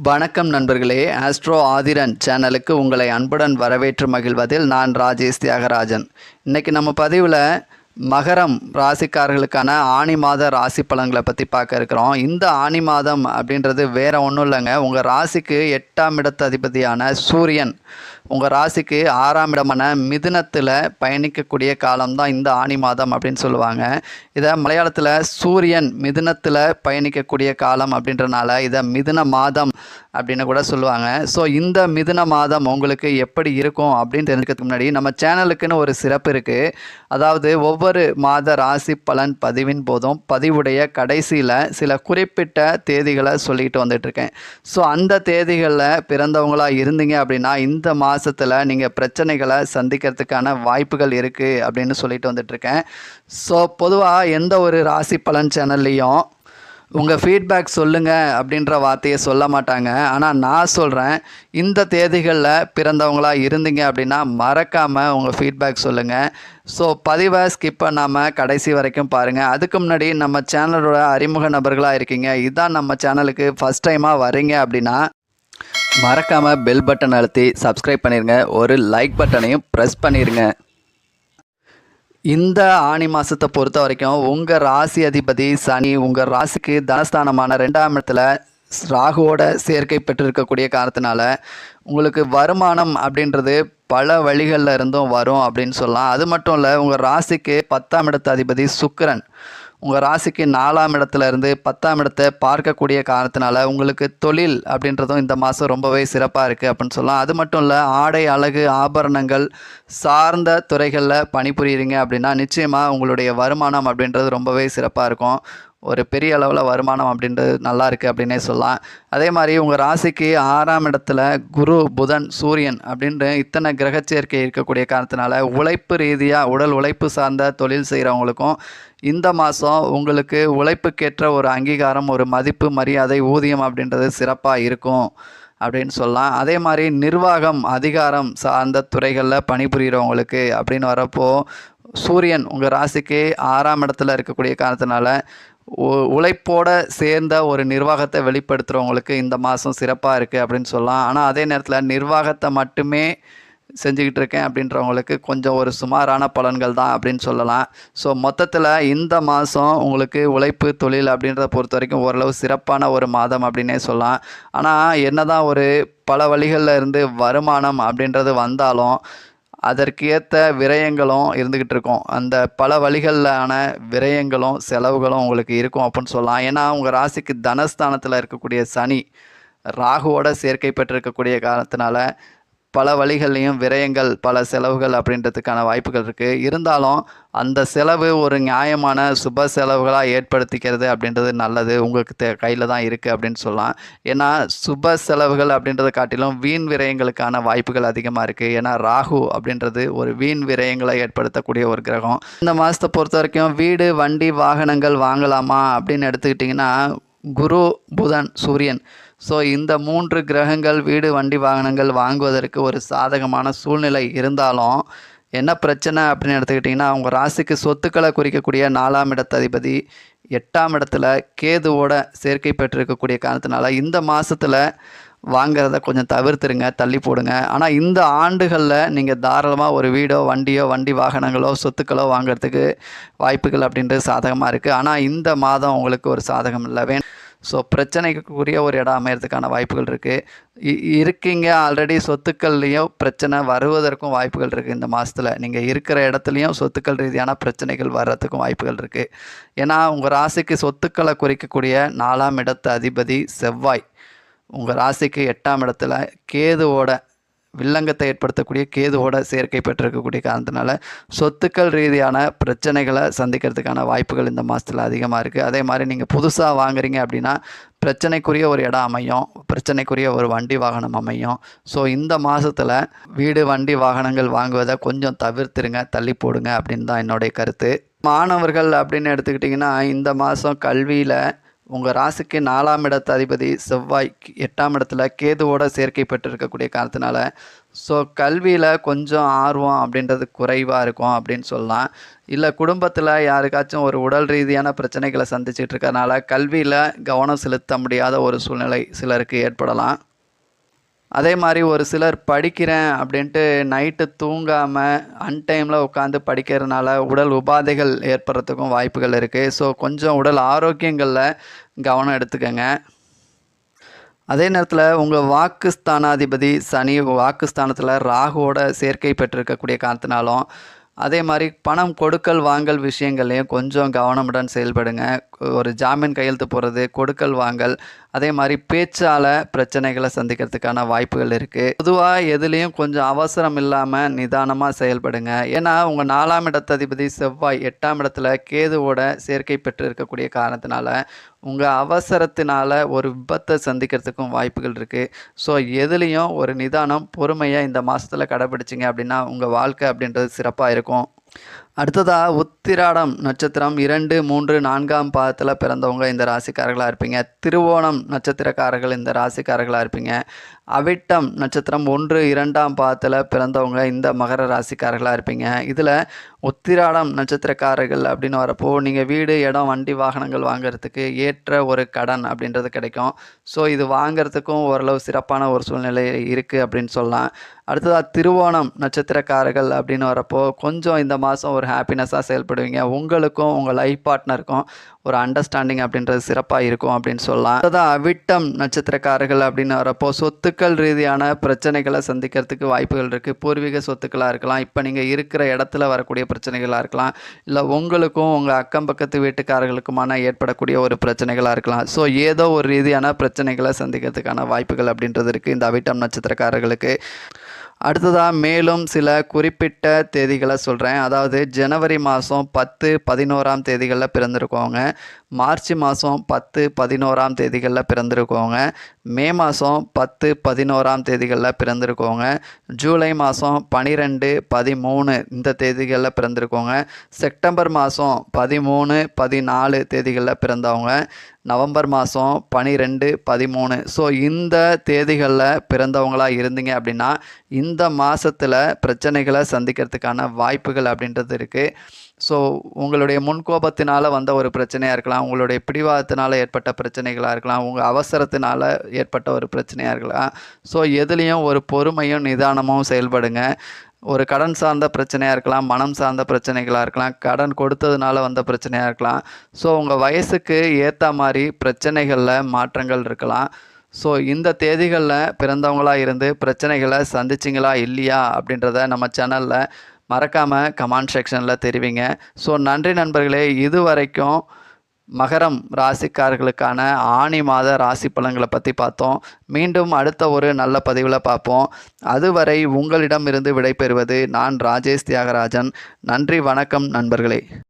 வணக்கம் நண்பர்களே, ஆஸ்ட்ரோ ஆதிரன் சேனலுக்கு உங்களை அன்புடன் வரவேற்று மகிழ்வதில் நான் ராஜேஷ் தியாகராஜன். இன்றைக்கி நம்ம பதிவில் மகரம் ராசிக்காரர்களுக்கான ஆனி மாத ராசி பலன்களை பற்றி பார்க்க இருக்கிறோம். இந்த ஆனி மாதம் அப்படின்றது வேறு ஒன்றும் இல்லைங்க. உங்கள் ராசிக்கு 8ஆம் இடத்து அதிபதியான சூரியன் உங்கள் ராசிக்கு 6ஆம் இடமான மிதுனத்தில் பயணிக்கக்கூடிய காலம்தான் இந்த ஆனி மாதம் அப்படின்னு சொல்லுவாங்க. இதை மலையாளத்தில் சூரியன் மிதுனத்தில் பயணிக்கக்கூடிய காலம் அப்படின்றனால இதை மிதுன மாதம் அப்படின்னு கூட சொல்லுவாங்க. ஸோ இந்த மிதுன மாதம் உங்களுக்கு எப்படி இருக்கும் அப்படின்னு தெரிஞ்சுக்கிறதுக்கு முன்னாடி நம்ம சேனலுக்குன்னு ஒரு சிறப்பு இருக்குது. அதாவது ஒவ்வொரு மாத ராசி பலன் பதிவின் போதும் பதிவுடைய கடைசியில் சில குறிப்பிட்ட தேதிகளை சொல்லிட்டு வந்துட்டுருக்கேன். ஸோ அந்த தேதிகளில் பிறந்தவங்களாக இருந்தீங்க அப்படின்னா இந்த மாதத்தில் நீங்கள் பிரச்சனைகளை சந்திக்கிறதுக்கான வாய்ப்புகள் இருக்குது அப்படின்னு சொல்லிட்டு வந்துட்டுருக்கேன். ஸோ பொதுவாக எந்த ஒரு ராசி பலன் சேனல்லையும் உங்கள் ஃபீட்பேக் சொல்லுங்கள் அப்படின்ற வார்த்தையை சொல்ல மாட்டாங்க. ஆனால் நான் சொல்கிறேன், இந்த தேதிகளில் பிறந்தவங்களாக இருந்தீங்க அப்படின்னா மறக்காமல் உங்கள் ஃபீட்பேக் சொல்லுங்கள். ஸோ பதிவை ஸ்கிப் பண்ணாமல் கடைசி வரைக்கும் பாருங்கள். அதுக்கு முன்னாடி நம்ம சேனலோட அறிமுக நபர்களாக இருக்கீங்க, இதுதான் நம்ம சேனலுக்கு ஃபஸ்ட் டைமாக வரீங்க அப்படின்னா மறக்காமல் பெல் பட்டன் அழுத்தி சப்ஸ்கிரைப் பண்ணிடுங்க. ஒரு லைக் பட்டனையும் ப்ரெஸ் பண்ணிடுங்க. இந்த ஆனி மாதத்தை பொறுத்த வரைக்கும் உங்கள் ராசி அதிபதி சனி உங்கள் ராசிக்கு தனஸ்தானமான 2ஆம் இடத்துல ராகுவோட சேர்க்கை பெற்றிருக்கக்கூடிய காரணத்தினால உங்களுக்கு வருமானம் அப்படின்றது பல வழிகளில் இருந்தும் வரும் அப்படின்னு சொல்லலாம். அது மட்டும் இல்லை, உங்கள் ராசிக்கு 10ஆம் இடத்து அதிபதி சுக்கிரன் உங்கள் ராசிக்கு 4ஆம் இடத்துல இருந்து 10ஆம் இடத்தை பார்க்கக்கூடிய காரணத்தினால உங்களுக்கு தொழில் அப்படின்றதும் இந்த மாதம் ரொம்பவே சிறப்பாக இருக்குது அப்படின்னு சொல்லலாம். அது மட்டும் இல்லை, ஆடை அழகு ஆபரணங்கள் சார்ந்த துறைகளில் பணிபுரியுறீங்க அப்படின்னா நிச்சயமாக உங்களுடைய வருமானம் அப்படின்றது ரொம்பவே சிறப்பாக இருக்கும். ஒரு பெரிய அளவில் வருமானம் அப்படின்றது நல்லா இருக்குது அப்படின்னே சொல்லலாம். அதே மாதிரி உங்கள் ராசிக்கு 6ஆம் இடத்துல குரு புதன் சூரியன் அப்படின்ற இத்தனை கிரக சேர்க்கை இருக்கக்கூடிய காரணத்தினால உழைப்பு ரீதியாக உடல் உழைப்பு சார்ந்த தொழில் செய்கிறவங்களுக்கும் இந்த மாதம் உங்களுக்கு உழைப்புக்கேற்ற ஒரு அங்கீகாரம், ஒரு மதிப்பு, மரியாதை, ஊதியம் அப்படின்றது சிறப்பாக இருக்கும் அப்படின்னு சொல்லலாம். அதே மாதிரி நிர்வாகம் அதிகாரம் சார்ந்த துறைகளில் பணிபுரிகிறவங்களுக்கு அப்படின்னு வரப்போ சூரியன் உங்கள் ராசிக்கு 6ஆம் இடத்துல இருக்கக்கூடிய காரணத்தினால உழைப்போட சேர்ந்த ஒரு நிர்வாகத்தை வெளிப்படுத்துகிறவங்களுக்கு இந்த மாதம் சிறப்பாக இருக்குது அப்படின்னு சொல்லலாம். ஆனால் அதே நேரத்தில் நிர்வாகத்தை மட்டுமே செஞ்சுக்கிட்டு இருக்கேன் அப்படின்றவங்களுக்கு கொஞ்சம் ஒரு சுமாரான பலன்கள் தான் அப்படின்னு சொல்லலாம். ஸோ மொத்தத்தில் இந்த மாதம் உங்களுக்கு உழைப்பு தொழில் அப்படின்றத பொறுத்த வரைக்கும் ஓரளவு சிறப்பான ஒரு மாதம் அப்படின்னே சொல்லலாம். ஆனால் என்ன தான் ஒரு பல வழிகளில் இருந்து வருமானம் அப்படின்றது வந்தாலும் அதற்கேற்ற விரயங்களும் இருந்துக்கிட்டு இருக்கும். அந்த பல வழிகளான விரயங்களும் செலவுகளும் உங்களுக்கு இருக்கும் அப்படின்னு சொல்லலாம். ஏன்னா உங்கள் ராசிக்கு தனஸ்தானத்தில் இருக்கக்கூடிய சனி ராகுவோட சேர்க்கை பெற்றிருக்கக்கூடிய காரணத்தினால பல வழிகள்லையும் விரயங்கள் பல செலவுகள் அப்படின்றதுக்கான வாய்ப்புகள் இருக்குது. இருந்தாலும் அந்த செலவு ஒரு நியாயமான சுப செலவுகளாக ஏற்படுத்திக்கிறது அப்படின்றது நல்லது. உங்களுக்கு கையில் தான் இருக்குது அப்படின்னு சொல்லலாம். ஏன்னா சுப செலவுகள் அப்படின்றத காட்டிலும் வீண் விரயங்களுக்கான வாய்ப்புகள் அதிகமாக இருக்குது. ஏன்னா ராகு அப்படின்றது ஒரு வீண் விரயங்களை ஏற்படுத்தக்கூடிய ஒரு கிரகம். இந்த மாதத்தை பொறுத்த வரைக்கும் வீடு வண்டி வாகனங்கள் வாங்கலாமா அப்படின்னு எடுத்துக்கிட்டிங்கன்னா குரு புதன் சூரியன் ஸோ இந்த 3 கிரகங்கள் வீடு வண்டி வாகனங்கள் வாங்குவதற்கு ஒரு சாதகமான சூழ்நிலை இருந்தாலும் என்ன பிரச்சனை அப்படின்னு எடுத்துக்கிட்டிங்கன்னா உங்கள் ராசிக்கு சொத்துக்களை குறிக்கக்கூடிய 4ஆம் இடத்து அதிபதி 8ஆம் இடத்துல கேதுவோட சேர்க்கை பெற்றிருக்கக்கூடிய காரணத்தினால இந்த மாதத்தில் வாங்கிறத கொஞ்சம் தவிர்த்துருங்க, தள்ளி போடுங்க. ஆனால் இந்த ஆண்டுகளில் நீங்கள் தாராளமாக ஒரு வீடோ வண்டியோ வண்டி வாகனங்களோ சொத்துக்களோ வாங்கிறதுக்கு வாய்ப்புகள் அப்படின்றது சாதகமாக இருக்குது. ஆனால் இந்த மாதம் உங்களுக்கு ஒரு சாதகம் இல்லை. ஸோ பிரச்சனைக்குரிய ஒரு இடம் அமையறதுக்கான வாய்ப்புகள் இருக்குது. இருக்கீங்க ஆல்ரெடி சொத்துக்கள்லேயும் பிரச்சனை வருவதற்கும் வாய்ப்புகள் இருக்குது. இந்த மாதத்தில் நீங்கள் இருக்கிற இடத்துலையும் சொத்துக்கள் ரீதியான பிரச்சனைகள் வர்றதுக்கும் வாய்ப்புகள் இருக்குது. ஏன்னா உங்கள் ராசிக்கு சொத்துக்களை குறிக்கக்கூடிய 4ஆம் இடத்து அதிபதி செவ்வாய் உங்கள் ராசிக்கு 8ஆம் இடத்துல கேதுவோட வில்லங்கத்தை ஏற்படுத்தக்கூடிய கேதுவோட சேர்க்கை பெற்றிருக்கக்கூடிய காரணத்தினால சொத்துக்கள் ரீதியான பிரச்சனைகளை சந்திக்கிறதுக்கான வாய்ப்புகள் இந்த மாதத்தில் அதிகமாக இருக்குது. அதே மாதிரி நீங்கள் புதுசாக வாங்குறீங்க அப்படின்னா பிரச்சனைக்குரிய ஒரு இடம் அமையும், பிரச்சனைக்குரிய ஒரு வண்டி வாகனம் அமையும். ஸோ இந்த மாதத்தில் வீடு வண்டி வாகனங்கள் வாங்குவதை கொஞ்சம் தவிர்த்துருங்க, தள்ளி போடுங்க அப்படின்னு தான் என்னுடைய கருத்து. மாணவர்கள் அப்படின்னு எடுத்துக்கிட்டிங்கன்னா இந்த மாதம் கல்வியில் உங்கள் ராசிக்கு 4ஆம் இடத்து அதிபதி செவ்வாய் 8ஆம் இடத்துல கேதுவோட சேர்க்கை பெற்றிருக்கக்கூடிய காரணத்தினால ஸோ கல்வியில் கொஞ்சம் ஆர்வம் அப்படின்றது குறைவாக இருக்கும் அப்படின்னு சொல்லலாம். இல்லை குடும்பத்தில் யாருக்காச்சும் ஒரு உடல் ரீதியான பிரச்சனைகளை சந்திச்சிட்டு இருக்கறனால கல்வியில் கவனம் செலுத்த முடியாத ஒரு சூழ்நிலை சிலருக்கு ஏற்படலாம். அதே மாதிரி ஒரு சிலர் படிக்கிறேன் அப்படின்ட்டு நைட்டு தூங்காமல் அன்டைமில் உட்காந்து படிக்கிறதுனால உடல் உபாதைகள் ஏற்படுறதுக்கும் வாய்ப்புகள் இருக்குது. ஸோ கொஞ்சம் உடல் ஆரோக்கியங்களில் கவனம் எடுத்துக்கங்க. அதே நேரத்தில் உங்கள் வாக்குஸ்தானாதிபதி சனி வாக்குஸ்தானத்தில் ராகுவோட சேர்க்கை பெற்றிருக்கக்கூடிய காரணத்தினாலும் அதே மாதிரி பணம் கொடுக்கல் வாங்கல் விஷயங்கள்லையும் கொஞ்சம் கவனமுடன் செயல்படுங்க. ஒரு ஜாமீன் கையெழுத்து போடுறது, கொடுக்கல் வாங்கல், அதே மாதிரி பேச்சால் பிரச்சனைகளை சந்திக்கிறதுக்கான வாய்ப்புகள் இருக்குது. பொதுவாக எதுலேயும் கொஞ்சம் அவசரம் இல்லாமல் நிதானமாக செயல்படுங்க. ஏன்னா உங்கள் 4ஆம் இடத்ததிபதி செவ்வாய் 8ஆம் இடத்துல கேதுவோட சேர்க்கை பெற்று இருக்கக்கூடிய காரணத்தினால உங்கள் அவசரத்தினால ஒரு விபத்தை சந்திக்கிறதுக்கும் வாய்ப்புகள் இருக்குது. ஸோ எதுலேயும் ஒரு நிதானம் பொறுமையை இந்த மாதத்தில் கடைப்பிடிச்சிங்க அப்படின்னா உங்கள் வாழ்க்கை அப்படின்றது சிறப்பாக இருக்கும். அடுத்ததாக உத்திராடம் நட்சத்திரம் 2, 3, 4ஆம் பாதத்தில் பிறந்தவங்க இந்த ராசிக்காரர்களாக இருப்பீங்க. திருவோணம் நட்சத்திரக்காரர்கள் இந்த ராசிக்காரர்களாக இருப்பீங்க. அவிட்டம் நட்சத்திரம் 1, 2ஆம் பாதத்தில் பிறந்தவங்க இந்த மகர ராசிக்காரர்களாக இருப்பீங்க. இதில் உத்திராடம் நட்சத்திரக்காரர்கள் அப்படின்னு வரப்போ நீங்கள் வீடு, இடம், வண்டி, வாகனங்கள் வாங்கிறதுக்கு ஏற்ற ஒரு கடன் அப்படின்றது கிடைக்கும். ஸோ இது வாங்கிறதுக்கும் ஓரளவு சிறப்பான ஒரு சூழ்நிலை இருக்குது அப்படின்னு சொல்லலாம். அடுத்ததாக திருவோணம் நட்சத்திரக்காரர்கள் அப்படின்னு வரப்போ கொஞ்சம் இந்த மாதம் ஒரு ஹாப்பினஸ்ஸாக செயல்படுவீங்க. உங்களுக்கும் உங்கள் லைஃப் பார்ட்னருக்கும் ஒரு அண்டர்ஸ்டாண்டிங் அப்படின்றது சிறப்பாக இருக்கும் அப்படின்னு சொல்லலாம். அடுத்ததாக அவிட்டம் நட்சத்திரக்காரர்கள் அப்படின்னு வரப்போ சொத்துக்கள் ரீதியான பிரச்சனைகளை சந்திக்கிறதுக்கு வாய்ப்புகள் இருக்குது. பூர்வீக சொத்துக்களாக இருக்கலாம், இப்போ நீங்கள் இருக்கிற இடத்துல வரக்கூடிய பிரச்சனைகளாக இருக்கலாம், இல்லை உங்களுக்கும் உங்கள் அக்கம் பக்கத்து வீட்டுக்காரர்களுக்குமான ஏற்படக்கூடிய ஒரு பிரச்சனைகளாக இருக்கலாம். ஸோ ஏதோ ஒரு ரீதியான பிரச்சனைகளை சந்திக்கிறதுக்கான வாய்ப்புகள் அப்படின்றது இருக்குது இந்த அவிட்டம் நட்சத்திரக்காரர்களுக்கு. அடுத்ததாக மேலும் சில குறிப்பிட்ட தேதிகளை சொல்கிறேன். அதாவது ஜனவரி மாதம் 10, 11ஆம் தேதிகளில் பிறந்திருக்கவங்க, மார்ச் மாதம் 10, 11ஆம் தேதிகளில் பிறந்திருக்கவங்க, மே மாதம் 10, 11ஆம் தேதிகளில் பிறந்திருக்கவங்க, ஜூலை மாதம் 12, 13 இந்த தேதிகளில் பிறந்திருக்கவங்க, செப்டம்பர் மாதம் 13, 14 தேதிகளில் பிறந்தவங்க, நவம்பர் மாதம் 12, 13 ஸோ இந்த தேதிகளில் பிறந்தவங்களாக இருந்தீங்க அப்படின்னா இந்த மாதத்தில் பிரச்சனைகளை சந்திக்கிறதுக்கான வாய்ப்புகள் அப்படின்றது இருக்குது. ஸோ உங்களுடைய முன்கோபத்தினால் வந்த ஒரு பிரச்சனையாக இருக்கலாம், உங்களுடைய பிடிவாதத்தினால் ஏற்பட்ட பிரச்சனைகளாக இருக்கலாம், உங்கள் அவசரத்தினால் ஏற்பட்ட ஒரு பிரச்சனையாக இருக்கலாம். ஸோ எதுலேயும் ஒரு பொறுமையும் நிதானமும் செயல்படுங்க. ஒரு கடன் சார்ந்த பிரச்சனையாக இருக்கலாம், மனம் சார்ந்த பிரச்சனைகளாக இருக்கலாம், கடன் கொடுத்ததுனால வந்த பிரச்சனையாக இருக்கலாம். ஸோ உங்கள் வயசுக்கு ஏற்ற மாதிரி பிரச்சனைகளில் மாற்றங்கள் இருக்கலாம். ஸோ இந்த தேதிகளில் பிறந்தவங்களாக இருந்து பிரச்சனைகளை சந்திச்சிங்களா இல்லையா அப்படின்றத நம்ம சேனலில் மறக்காமல் கமெண்ட் செக்ஷனில் தெரிவிங்க. ஸோ நன்றி நண்பர்களே. இது வரைக்கும் மகரம் ராசிக்காரர்களுக்கான ஆனி மாத ராசி பலன்களை பற்றி பார்த்தோம். மீண்டும் அடுத்த ஒரு நல்ல பதிவில் பார்ப்போம். அதுவரை உங்களிடமிருந்து விடைபெறுவது நான் ராஜேஷ் தியாகராஜன். நன்றி, வணக்கம் நண்பர்களே.